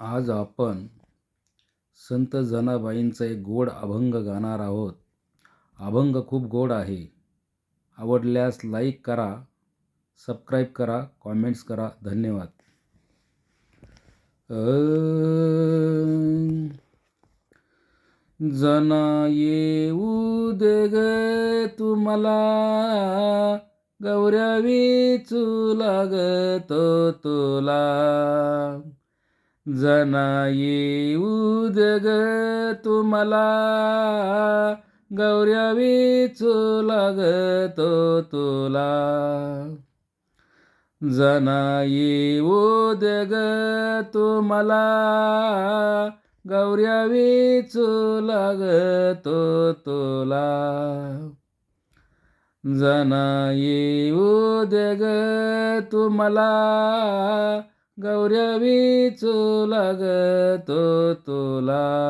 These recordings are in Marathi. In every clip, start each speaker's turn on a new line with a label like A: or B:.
A: आज आपण संत जनाबाईंचा एक गोड अभंग गाणार आहोत. अभंग खूप गोड आहे. आवडल्यास लाईक करा, सबस्क्राईब करा, कॉमेंट्स करा. धन्यवाद. जना येऊ दे ग तुम्हाला, गौऱ्या विचू लागतो तुला. जना येऊ दे ग तुम्हाला, गौऱ्या विचू लागतो तुला. जना येऊ दे ग तुम्हाला, गौऱ्या विचू लागतो तुला. जना येऊ दे ग तुम्हाला, गौऱ्या विचू लागतो तुला.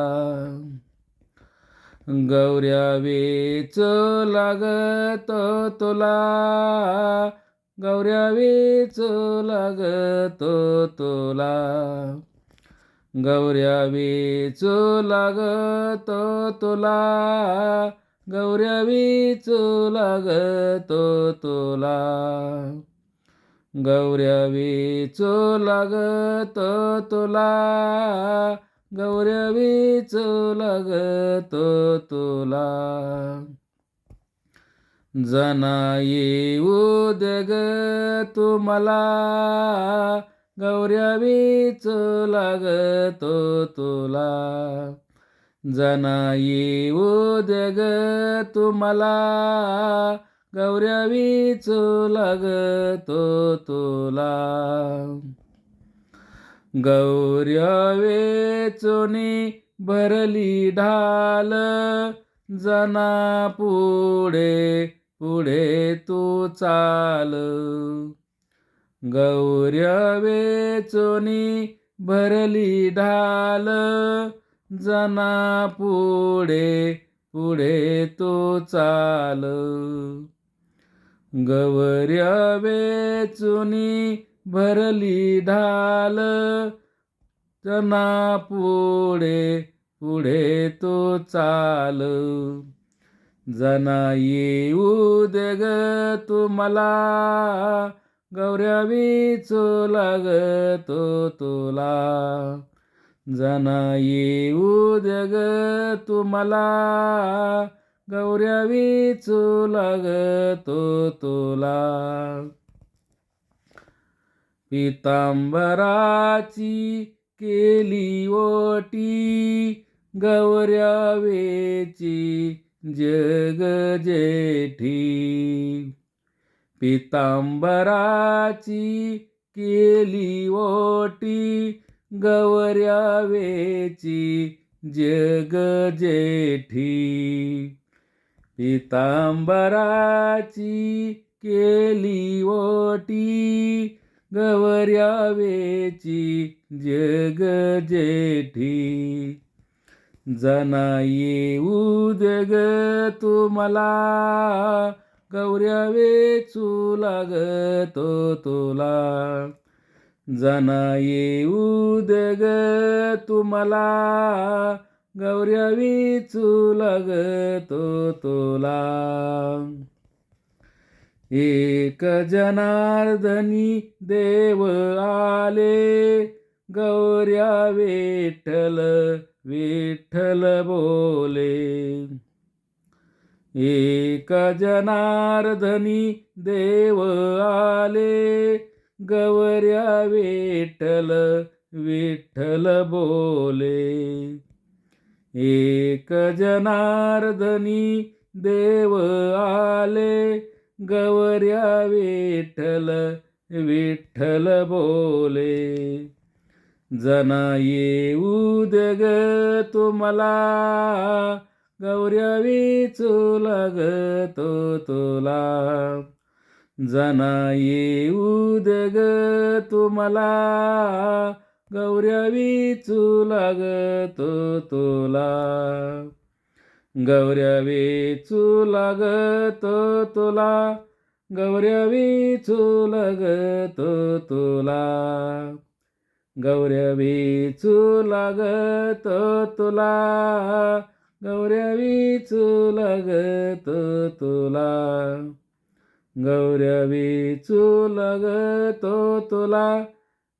A: गौऱ्या विचू लागतो तुला, गौऱ्या विचू लागतो तुला. गौऱ्या विचू लागतो तुला, गौऱ्या विचू लागतो तुला. गौऱ्या विचू लागतो तुला, गौऱ्या विचू लागतो तुला. जना येऊ दे ग तुम्हाला, गौऱ्या विचू लागतो तुला. जना येऊ दे ग तुम्हाला, गौऱ्या विचू लागतो तुला. गौऱ्या वेचूनी भरली ढाल, जना पुढे पुढे तू चाल. गौऱ्या वेचूनी भरली ढाल, जना पुढे पुढे तू चाल. गौऱ्या वेचूनी भरली ढाल, जना पुढे पुढे तू चाल. जना येऊ दे ग तुम्हाला, गौऱ्या विचू लागतो तुला. जना येऊ दे ग तुम्हाला, गौऱ्या विचू लागतो तुला. पितांबराची केली ओटी, गौऱ्या वेची जग जेठी. पितांबराची केली ओटी, गौऱ्या वेची जग जेठी. पितांबराची केली ओटी, गौऱ्या वेची जग जेठी. जना येऊ दे ग तुम्हाला, गौऱ्या वेचू लागतो तुला. जना येऊ दे ग तुम्हाला, गौऱ्या विचू लागतो तुला. एक जनार्दनी देव आले, गौऱ्या विठ्ठल विठ्ठल बोले. एक जनार्दनी देव आले, गौऱ्या विठ्ठल विठ्ठल बोले. एक जनार्दनी देव आले, गौऱ्या विठ्ठल विठ्ठल बोले. जना येऊ दे ग तुम्हाला, गौऱ्या विचू लागतो तुला. जना येऊ दे ग तुम्हाला, गौऱ्या विचू लागतो तुला. गौऱ्या विचू लागतो तुला, गौऱ्या विचू लागतो तुला. गौऱ्या विचू लागतो तुला, गौऱ्या विचू लागतो तुला, गौऱ्या विचू लागतो तुला,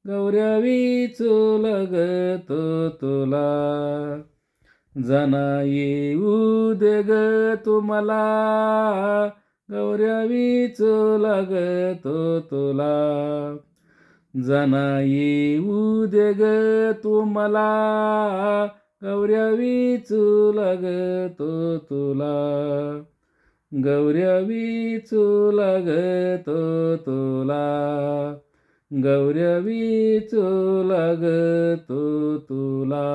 A: गौऱ्या विचू लागतो तुला. जना येऊ दे ग तुम्हाला, गौऱ्या विचू लागतो तुला. जना येऊ दे ग तुम्हाला, गौऱ्या विचू लागतो तुला, गौऱ्या विचू लागतो तुला, गौऱ्या विचू लागतो तुला.